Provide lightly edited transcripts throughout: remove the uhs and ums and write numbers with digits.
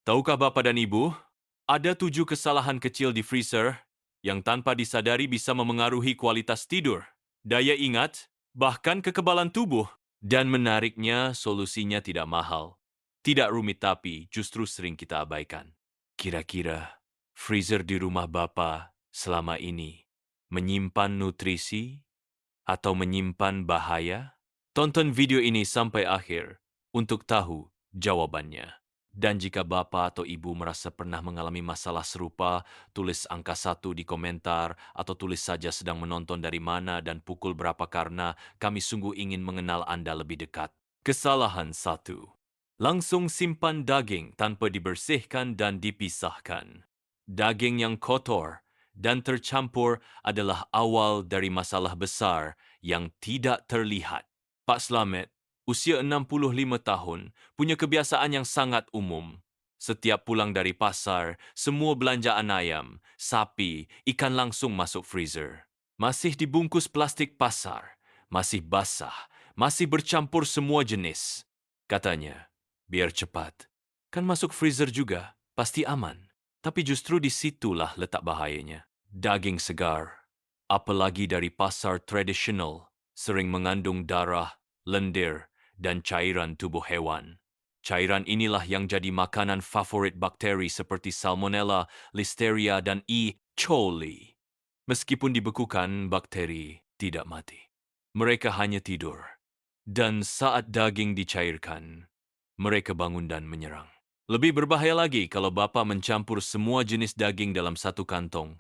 Tahukah Bapa dan Ibu, ada 7 kesalahan kecil di freezer yang tanpa disadari bisa memengaruhi kualitas tidur, daya ingat, bahkan kekebalan tubuh. Dan menariknya, solusinya tidak mahal. Tidak rumit tapi justru sering kita abaikan. Kira-kira, freezer di rumah Bapa selama ini menyimpan nutrisi atau menyimpan bahaya? Tonton video ini sampai akhir untuk tahu jawabannya. Dan jika Bapak atau Ibu merasa pernah mengalami masalah serupa, tulis angka 1 di komentar atau tulis saja sedang menonton dari mana dan pukul berapa karena kami sungguh ingin mengenal Anda lebih dekat. Kesalahan 1. Langsung simpan daging tanpa dibersihkan dan dipisahkan. Daging yang kotor dan tercampur adalah awal dari masalah besar yang tidak terlihat. Pak Slamet, usia 65 tahun, punya kebiasaan yang sangat umum. Setiap pulang dari pasar, semua belanjaan ayam, sapi, ikan langsung masuk freezer. Masih dibungkus plastik pasar, masih basah, masih bercampur semua jenis. Katanya, biar cepat. Kan masuk freezer juga, pasti aman. Tapi justru disitulah letak bahayanya. Daging segar, apalagi dari pasar tradisional, sering mengandung darah, lendir, dan cairan tubuh hewan. Cairan inilah yang jadi makanan favorit bakteri seperti Salmonella, Listeria, dan E. coli. Meskipun dibekukan, bakteri tidak mati. Mereka hanya tidur. Dan saat daging dicairkan, mereka bangun dan menyerang. Lebih berbahaya lagi kalau Bapak mencampur semua jenis daging dalam satu kantong.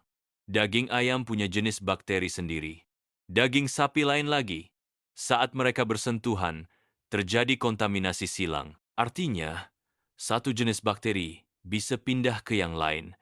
Daging ayam punya jenis bakteri sendiri. Daging sapi lain lagi. Saat mereka bersentuhan, terjadi kontaminasi silang. Artinya, satu jenis bakteri bisa pindah ke yang lain,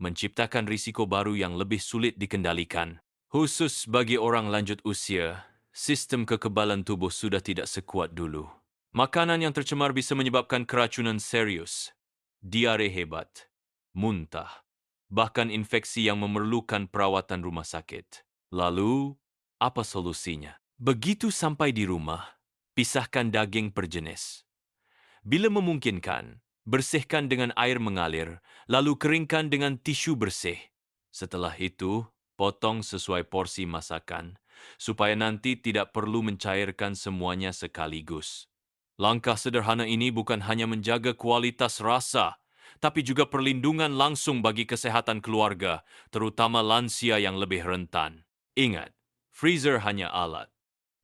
menciptakan risiko baru yang lebih sulit dikendalikan. Khusus bagi orang lanjut usia, sistem kekebalan tubuh sudah tidak sekuat dulu. Makanan yang tercemar bisa menyebabkan keracunan serius, diare hebat, muntah, bahkan infeksi yang memerlukan perawatan rumah sakit. Lalu, apa solusinya? Begitu sampai di rumah, pisahkan daging per jenis. Bila memungkinkan, bersihkan dengan air mengalir, lalu keringkan dengan tisu bersih. Setelah itu, potong sesuai porsi masakan, supaya nanti tidak perlu mencairkan semuanya sekaligus. Langkah sederhana ini bukan hanya menjaga kualitas rasa, tapi juga perlindungan langsung bagi kesehatan keluarga, terutama lansia yang lebih rentan. Ingat, freezer hanya alat,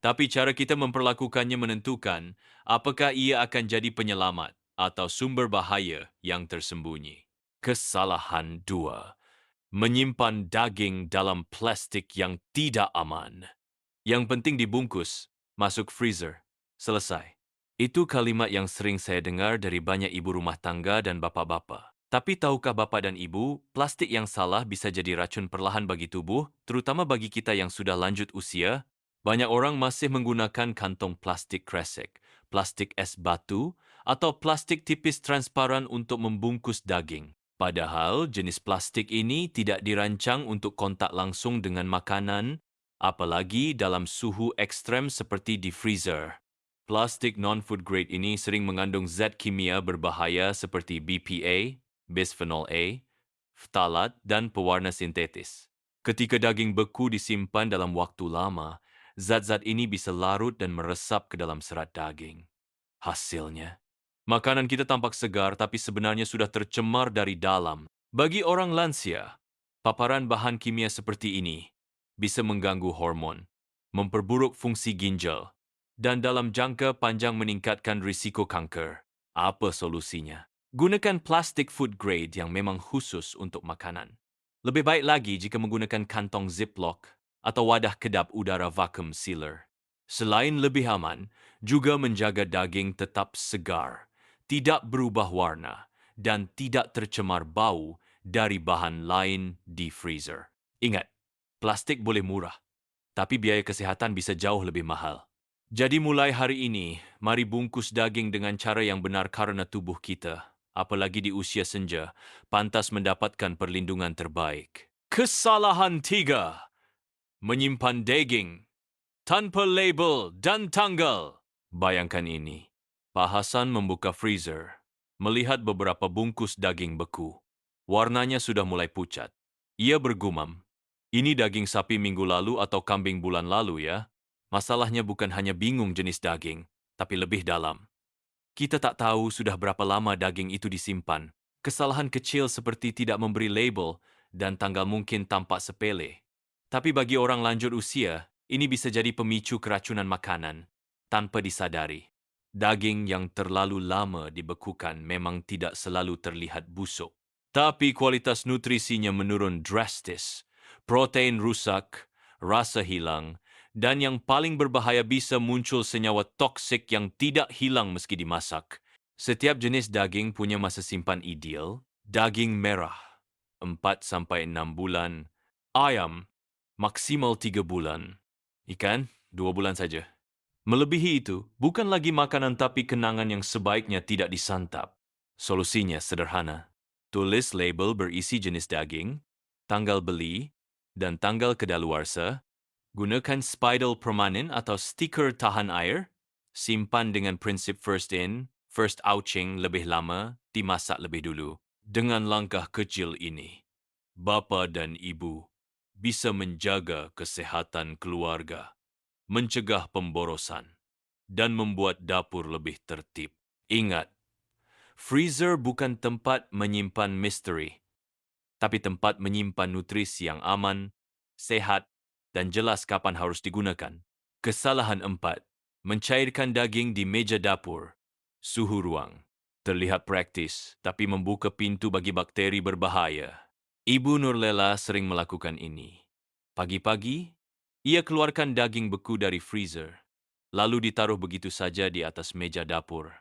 tapi cara kita memperlakukannya menentukan apakah ia akan jadi penyelamat atau sumber bahaya yang tersembunyi. Kesalahan 2. Menyimpan daging dalam plastik yang tidak aman. Yang penting dibungkus, masuk freezer. Selesai. Itu kalimat yang sering saya dengar dari banyak ibu rumah tangga dan bapak-bapak. Tapi tahukah Bapak dan Ibu, plastik yang salah bisa jadi racun perlahan bagi tubuh, terutama bagi kita yang sudah lanjut usia? Banyak orang masih menggunakan kantong plastik kresek, plastik es batu, atau plastik tipis transparan untuk membungkus daging. Padahal jenis plastik ini tidak dirancang untuk kontak langsung dengan makanan, apalagi dalam suhu ekstrem seperti di freezer. Plastik non-food grade ini sering mengandung zat kimia berbahaya seperti BPA, bisphenol A, ftalat, dan pewarna sintetis. Ketika daging beku disimpan dalam waktu lama, zat-zat ini bisa larut dan meresap ke dalam serat daging. Hasilnya, makanan kita tampak segar tapi sebenarnya sudah tercemar dari dalam. Bagi orang lansia, paparan bahan kimia seperti ini bisa mengganggu hormon, memperburuk fungsi ginjal, dan dalam jangka panjang meningkatkan risiko kanker. Apa solusinya? Gunakan plastik food grade yang memang khusus untuk makanan. Lebih baik lagi jika menggunakan kantong Ziploc atau wadah kedap udara vacuum sealer. Selain lebih aman, juga menjaga daging tetap segar, tidak berubah warna, dan tidak tercemar bau dari bahan lain di freezer. Ingat, plastik boleh murah, tapi biaya kesehatan bisa jauh lebih mahal. Jadi mulai hari ini, mari bungkus daging dengan cara yang benar karena tubuh kita, apalagi di usia senja, pantas mendapatkan perlindungan terbaik. Kesalahan 3. Menyimpan daging tanpa label dan tanggal. Bayangkan ini, Pak Hasan membuka freezer, melihat beberapa bungkus daging beku. Warnanya sudah mulai pucat. Ia bergumam, "Ini daging sapi minggu lalu atau kambing bulan lalu ya?" Masalahnya bukan hanya bingung jenis daging, tapi lebih dalam. Kita tak tahu sudah berapa lama daging itu disimpan. Kesalahan kecil seperti tidak memberi label dan tanggal mungkin tampak sepele. Tapi bagi orang lanjut usia, ini bisa jadi pemicu keracunan makanan tanpa disadari. Daging yang terlalu lama dibekukan memang tidak selalu terlihat busuk. Tapi kualitas nutrisinya menurun drastis. Protein rusak, rasa hilang, dan yang paling berbahaya bisa muncul senyawa toksik yang tidak hilang meski dimasak. Setiap jenis daging punya masa simpan ideal. Daging merah, 4 sampai 6 bulan. Ayam, maksimal 3 bulan. Ikan, 2 bulan saja. Melebihi itu, bukan lagi makanan tapi kenangan yang sebaiknya tidak disantap. Solusinya sederhana. Tulis label berisi jenis daging, tanggal beli, dan tanggal kedaluarsa. Gunakan spidol permanen atau stiker tahan air. Simpan dengan prinsip first in, first ouching lebih lama, dimasak lebih dulu. Dengan langkah kecil ini, bapa dan ibu bisa menjaga kesehatan keluarga, mencegah pemborosan, dan membuat dapur lebih tertib. Ingat, freezer bukan tempat menyimpan misteri, tapi tempat menyimpan nutrisi yang aman, sehat, dan jelas kapan harus digunakan. Kesalahan 4. Mencairkan daging di meja dapur. Suhu ruang. Terlihat praktis, tapi membuka pintu bagi bakteri berbahaya. Ibu Nurlela sering melakukan ini. Pagi-pagi, ia keluarkan daging beku dari freezer, lalu ditaruh begitu saja di atas meja dapur,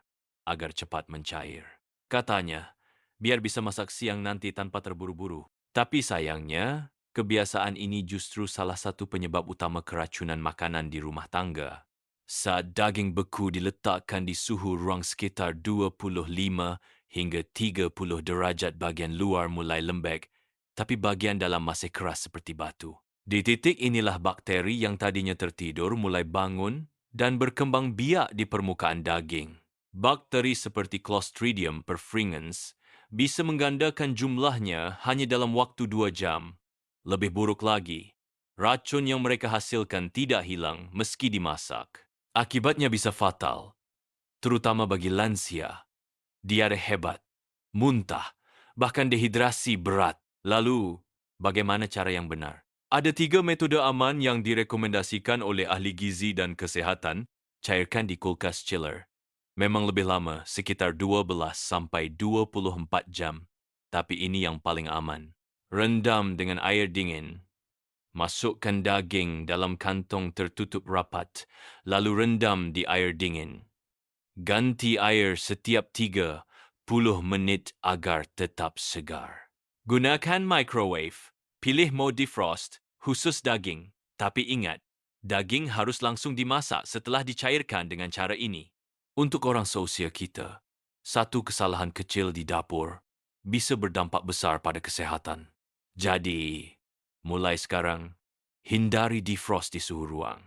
agar cepat mencair. Katanya, biar bisa masak siang nanti tanpa terburu-buru. Tapi sayangnya, kebiasaan ini justru salah satu penyebab utama keracunan makanan di rumah tangga. Saat daging beku diletakkan di suhu ruang sekitar 25 hingga 30 derajat, bagian luar mulai lembek, tapi bagian dalam masih keras seperti batu. Di titik inilah bakteri yang tadinya tertidur mulai bangun dan berkembang biak di permukaan daging. Bakteri seperti Clostridium perfringens bisa menggandakan jumlahnya hanya dalam waktu 2 jam. Lebih buruk lagi, racun yang mereka hasilkan tidak hilang meski dimasak. Akibatnya bisa fatal, terutama bagi lansia, diare hebat, muntah, bahkan dehidrasi berat. Lalu, bagaimana cara yang benar? Ada 3 metode aman yang direkomendasikan oleh ahli gizi dan kesehatan. Cairkan di kulkas chiller. Memang lebih lama, sekitar 12 sampai 24 jam. Tapi ini yang paling aman. Rendam dengan air dingin. Masukkan daging dalam kantong tertutup rapat, lalu rendam di air dingin. Ganti air setiap 30 menit agar tetap segar. Gunakan microwave. Pilih mode defrost, khusus daging. Tapi ingat, daging harus langsung dimasak setelah dicairkan dengan cara ini. Untuk orang seusia kita, satu kesalahan kecil di dapur bisa berdampak besar pada kesehatan. Jadi, mulai sekarang, hindari defrost di suhu ruang.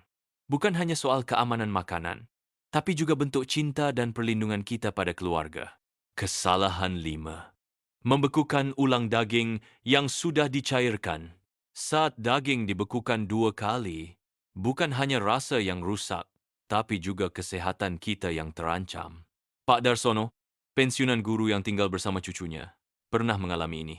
Bukan hanya soal keamanan makanan, tapi juga bentuk cinta dan perlindungan kita pada keluarga. Kesalahan 5. Membekukan ulang daging yang sudah dicairkan. Saat daging dibekukan 2 kali, bukan hanya rasa yang rusak, tapi juga kesehatan kita yang terancam. Pak Darsono, pensiunan guru yang tinggal bersama cucunya, pernah mengalami ini.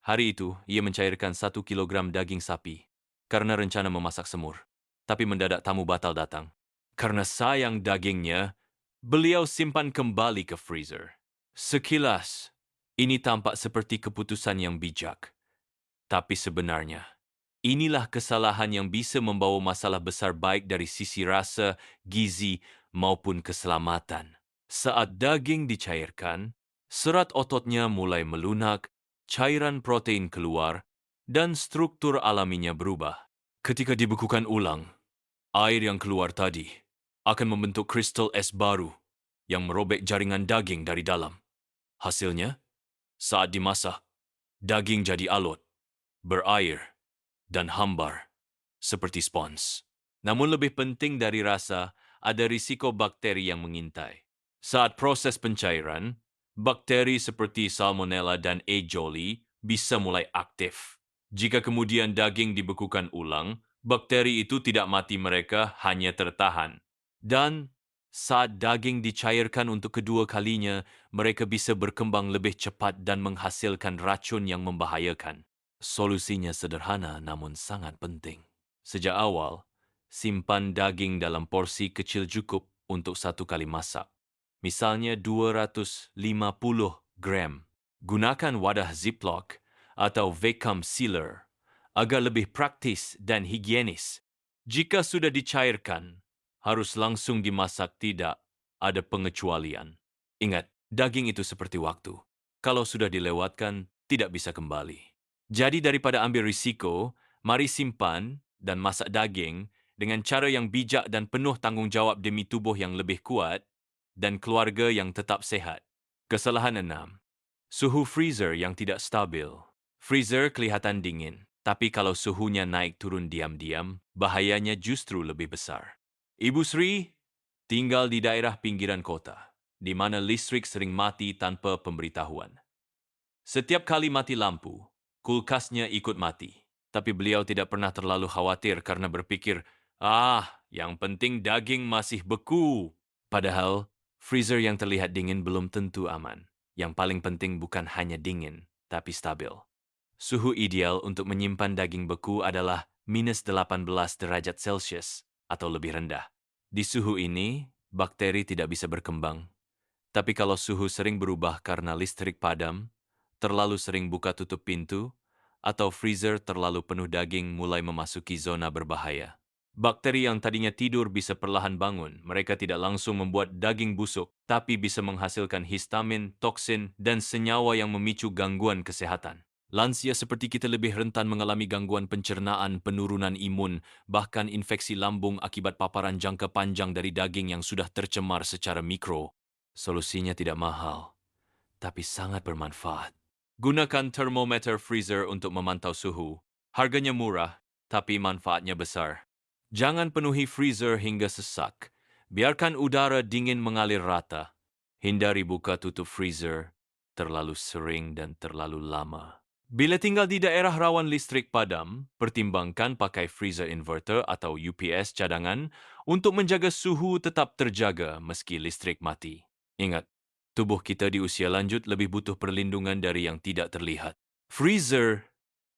Hari itu, ia mencairkan 1 kilogram daging sapi karena rencana memasak semur. Tapi mendadak tamu batal datang. Karena sayang dagingnya, beliau simpan kembali ke freezer. Sekilas, ini tampak seperti keputusan yang bijak. Tapi sebenarnya, inilah kesalahan yang bisa membawa masalah besar baik dari sisi rasa, gizi, maupun keselamatan. Saat daging dicairkan, serat ototnya mulai melunak, cairan protein keluar, dan struktur alaminya berubah. Ketika dibekukan ulang, air yang keluar tadi akan membentuk kristal es baru yang merobek jaringan daging dari dalam. Hasilnya, saat dimasak, daging jadi alot, berair, dan hambar, seperti spons. Namun lebih penting dari rasa, ada risiko bakteri yang mengintai. Saat proses pencairan, bakteri seperti Salmonella dan E. coli bisa mulai aktif. Jika kemudian daging dibekukan ulang, bakteri itu tidak mati, mereka hanya tertahan. Dan saat daging dicairkan untuk kedua kalinya, mereka bisa berkembang lebih cepat dan menghasilkan racun yang membahayakan. Solusinya sederhana namun sangat penting. Sejak awal, simpan daging dalam porsi kecil cukup untuk satu kali masak. Misalnya 250 gram. Gunakan wadah Ziploc atau vacuum sealer agar lebih praktis dan higienis. Jika sudah dicairkan, harus langsung dimasak, tidak ada pengecualian. Ingat, daging itu seperti waktu. Kalau sudah dilewatkan, tidak bisa kembali. Jadi daripada ambil risiko, mari simpan dan masak daging dengan cara yang bijak dan penuh tanggung jawab demi tubuh yang lebih kuat dan keluarga yang tetap sehat. Kesalahan 6. Suhu freezer yang tidak stabil. Freezer kelihatan dingin, tapi kalau suhunya naik turun diam-diam, bahayanya justru lebih besar. Ibu Sri tinggal di daerah pinggiran kota, di mana listrik sering mati tanpa pemberitahuan. Setiap kali mati lampu, kulkasnya ikut mati. Tapi beliau tidak pernah terlalu khawatir karena berpikir, yang penting daging masih beku. Padahal, freezer yang terlihat dingin belum tentu aman. Yang paling penting bukan hanya dingin, tapi stabil. Suhu ideal untuk menyimpan daging beku adalah minus 18 derajat Celcius atau lebih rendah. Di suhu ini, bakteri tidak bisa berkembang. Tapi kalau suhu sering berubah karena listrik padam, terlalu sering buka tutup pintu, atau freezer terlalu penuh, daging mulai memasuki zona berbahaya. Bakteri yang tadinya tidur bisa perlahan bangun. Mereka tidak langsung membuat daging busuk, tapi bisa menghasilkan histamin, toksin, dan senyawa yang memicu gangguan kesehatan. Lansia seperti kita lebih rentan mengalami gangguan pencernaan, penurunan imun, bahkan infeksi lambung akibat paparan jangka panjang dari daging yang sudah tercemar secara mikro. Solusinya tidak mahal, tapi sangat bermanfaat. Gunakan thermometer freezer untuk memantau suhu. Harganya murah, tapi manfaatnya besar. Jangan penuhi freezer hingga sesak. Biarkan udara dingin mengalir rata. Hindari buka tutup freezer terlalu sering dan terlalu lama. Bila tinggal di daerah rawan listrik padam, pertimbangkan pakai freezer inverter atau UPS cadangan untuk menjaga suhu tetap terjaga meski listrik mati. Ingat, tubuh kita di usia lanjut lebih butuh perlindungan dari yang tidak terlihat. Freezer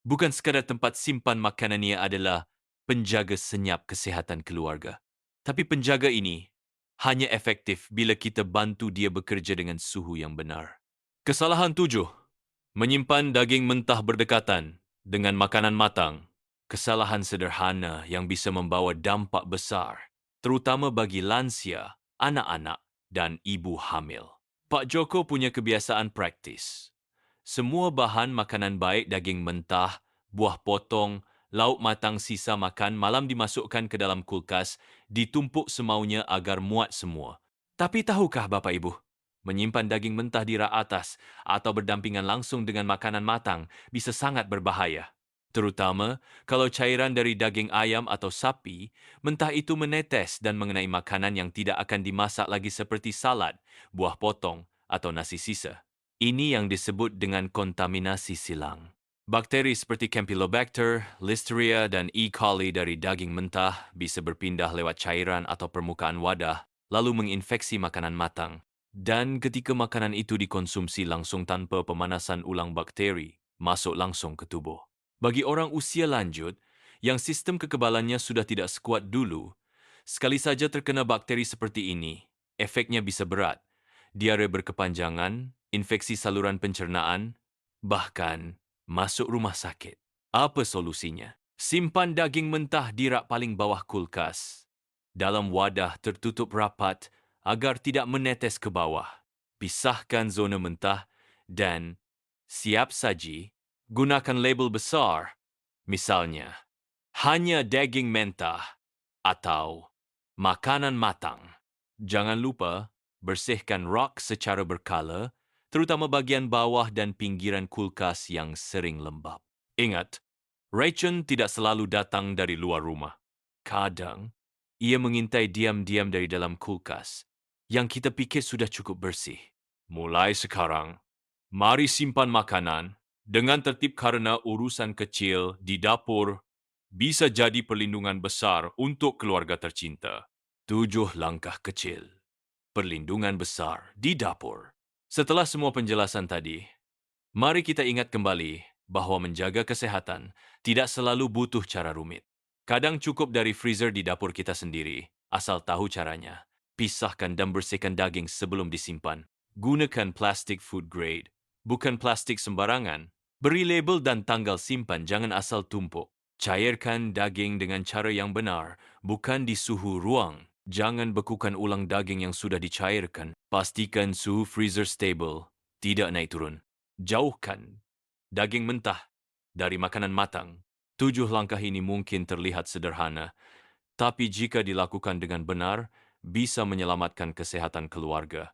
bukan sekadar tempat simpan makanan, ia adalah penjaga senyap kesehatan keluarga. Tapi penjaga ini hanya efektif bila kita bantu dia bekerja dengan suhu yang benar. Kesalahan 7. Menyimpan daging mentah berdekatan dengan makanan matang. Kesalahan sederhana yang bisa membawa dampak besar, terutama bagi lansia, anak-anak, dan ibu hamil. Pak Joko punya kebiasaan praktis. Semua bahan makanan baik, daging mentah, buah potong, lauk matang sisa makan malam dimasukkan ke dalam kulkas, ditumpuk semaunya agar muat semua. Tapi tahukah Bapak Ibu, menyimpan daging mentah di rak atas atau berdampingan langsung dengan makanan matang bisa sangat berbahaya. Terutama kalau cairan dari daging ayam atau sapi, mentah itu menetes dan mengenai makanan yang tidak akan dimasak lagi seperti salad, buah potong, atau nasi sisa. Ini yang disebut dengan kontaminasi silang. Bakteri seperti Campylobacter, Listeria, dan E. coli dari daging mentah bisa berpindah lewat cairan atau permukaan wadah, lalu menginfeksi makanan matang. Dan ketika makanan itu dikonsumsi langsung tanpa pemanasan ulang, bakteri masuk langsung ke tubuh. Bagi orang usia lanjut yang sistem kekebalannya sudah tidak sekuat dulu, sekali saja terkena bakteri seperti ini, efeknya bisa berat. Diare berkepanjangan, infeksi saluran pencernaan, bahkan masuk rumah sakit. Apa solusinya? Simpan daging mentah di rak paling bawah kulkas, dalam wadah tertutup rapat agar tidak menetes ke bawah. Pisahkan zona mentah dan siap saji. Gunakan label besar, misalnya hanya daging mentah atau makanan matang. Jangan lupa bersihkan rak secara berkala, terutama bagian bawah dan pinggiran kulkas yang sering lembab. Ingat, racun tidak selalu datang dari luar rumah. Kadang, ia mengintai diam-diam dari dalam kulkas yang kita pikir sudah cukup bersih. Mulai sekarang, mari simpan makanan dengan tertib karena urusan kecil di dapur bisa jadi perlindungan besar untuk keluarga tercinta. 7 langkah kecil. Perlindungan besar di dapur. Setelah semua penjelasan tadi, mari kita ingat kembali bahwa menjaga kesehatan tidak selalu butuh cara rumit. Kadang cukup dari freezer di dapur kita sendiri, asal tahu caranya. Pisahkan dan bersihkan daging sebelum disimpan. Gunakan plastik food grade, bukan plastik sembarangan. Beri label dan tanggal simpan, jangan asal tumpuk. Cairkan daging dengan cara yang benar, bukan di suhu ruang. Jangan bekukan ulang daging yang sudah dicairkan. Pastikan suhu freezer stable, tidak naik turun. Jauhkan daging mentah dari makanan matang. 7 langkah ini mungkin terlihat sederhana, tapi jika dilakukan dengan benar, bisa menyelamatkan kesehatan keluarga,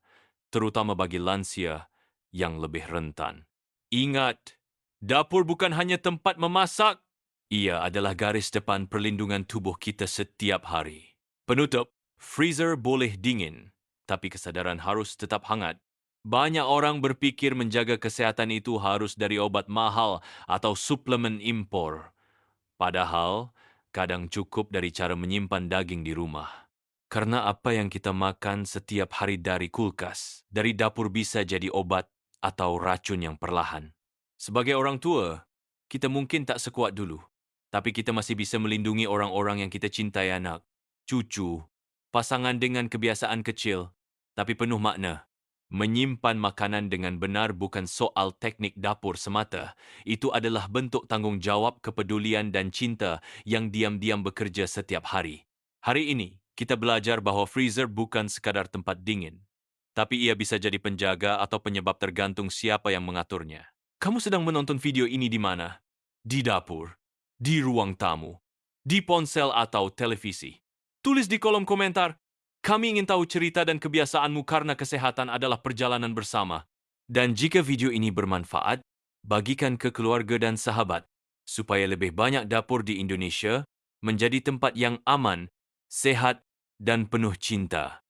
terutama bagi lansia yang lebih rentan. Ingat, dapur bukan hanya tempat memasak, ia adalah garis depan perlindungan tubuh kita setiap hari. Penutup, freezer boleh dingin, tapi kesadaran harus tetap hangat. Banyak orang berpikir menjaga kesehatan itu harus dari obat mahal atau suplemen impor. Padahal, kadang cukup dari cara menyimpan daging di rumah. Karena apa yang kita makan setiap hari dari kulkas, dari dapur bisa jadi obat atau racun yang perlahan. Sebagai orang tua, kita mungkin tak sekuat dulu, tapi kita masih bisa melindungi orang-orang yang kita cintai, anak, cucu, pasangan dengan kebiasaan kecil, tapi penuh makna. Menyimpan makanan dengan benar bukan soal teknik dapur semata. Itu adalah bentuk tanggung jawab, kepedulian dan cinta yang diam-diam bekerja setiap hari. Hari ini, kita belajar bahwa freezer bukan sekadar tempat dingin, tapi ia bisa jadi penjaga atau penyebab tergantung siapa yang mengaturnya. Kamu sedang menonton video ini di mana? Di dapur, di ruang tamu, di ponsel atau televisi. Tulis di kolom komentar. Kami ingin tahu cerita dan kebiasaanmu karena kesehatan adalah perjalanan bersama. Dan jika video ini bermanfaat, bagikan ke keluarga dan sahabat, supaya lebih banyak dapur di Indonesia menjadi tempat yang aman, sehat, dan penuh cinta.